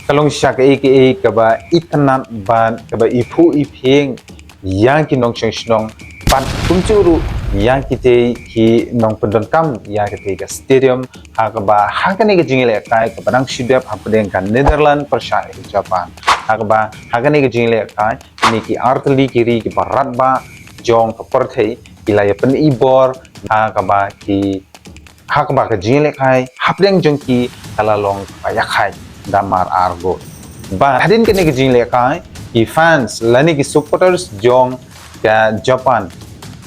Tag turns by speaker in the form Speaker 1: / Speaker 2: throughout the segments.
Speaker 1: kalong siya ka ba itanat ban ka ba ipu iping yang kinong siyong pan kumchuru yang kite ki nong pendon kam yang kite ka stadium hakaba hakane ka jingile kai ka padang shidap hapdeng kan Netherlands persya Japan hakaba hakane ka jingile kai ni ki artli kiri ki barat ba jong ka perthei ilaya pen ibor hakaba ki hakaba ka jingile kai hapdeng jong ki kalalong payakai damar argo ba hadin kene ka jingile kai ki fans lani ki supporters jong ka Japan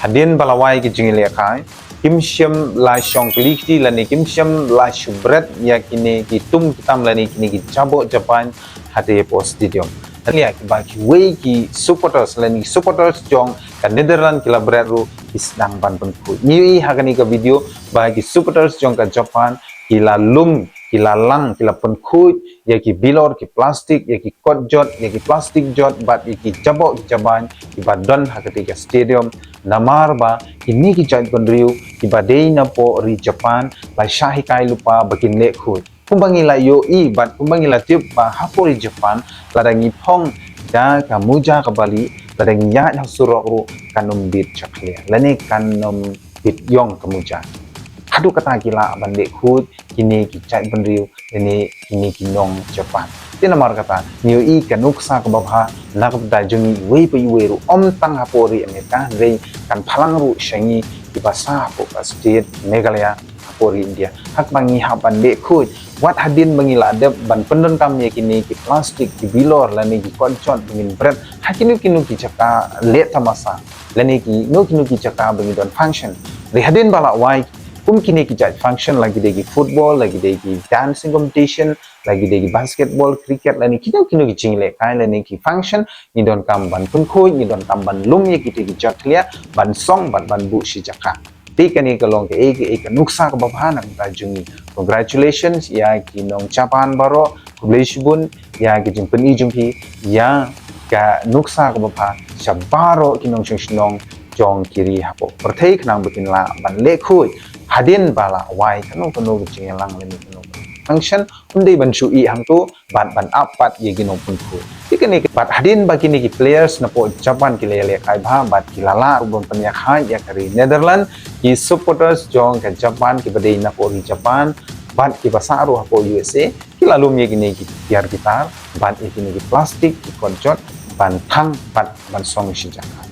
Speaker 1: hadin balawai ki jingile kai kim syam la shong klikti lani kim syam la shubret ya kini ki tum kitam lani kini ki jabo Japan hade po stadium liya ki ba ki wei ki supporters lani supporters jong ka Netherlands kila breru isdang ban pun ku ni hagani ka video ba ki supporters jong ka Japan kila lum kila lang kila pun ku ya ki bilor ki plastik ya ki kot jot ya ki plastik jot bat ya ki jabo ki jaban ki badon hakati ka stadium namar ba ini ki jait pendriu ki badei na po ri Japan la shahi kai lupa bakin le khu kumbangila yo i bat kumbangila tip ba hapori Japan ladangi phong da ka muja ka bali ladangi ya na suro kanum bit chakle lani kanum bit yong ka muja hadu kata gila bande khud kini ki chai bandriu ini kini kinong Japan tina mar kata niu i kanuksa ka babha nakda jungi wei pai weru om tang hapori Amerika rei kan phalang ru shangi ki basa po state Meghalaya hapori India hak bangi ha bande khud wat hadin bangila adab ban pendon kam ye kini ki plastik ki bilor lani ki konchon bangin bread hakinu kinu ki chaka le tamasa lani ki no kinu ki chaka bangi don function rehadin bala wai kini ki judge function lagi degi football lagi degi dancing competition lagi degi basketball cricket lani kino ki jingle kai lani ki function ni don kam ban pun khoi ni don kam ban lum ye ki jot lia ban song ban bu si jaka ti kani kalong ke ek nuksa ka babhana ta jungi congratulations ya ki nong Japan baro kubleshbun ya ki jimpen i jumpi ya ka nuksa ka babha sabaro ki nong shnong jong kiri hapo perthei khnang butin la ban le khoi hadin bala wai kanong jingelang leni kanong function undai ban shui hang tu ban apat ye ginong pun khu tikani bat hadin bagini ki players na po Japan ki le kai bha bat ki lala ubon panya khai ya kari Netherlands ki supporters jong ka Japan ki badei na po Japan bat ki basaru ha po USA ki lalu ye gini ki tiar gitar bat ye gini ki plastik ki konjot ban thang bat ban song si jaka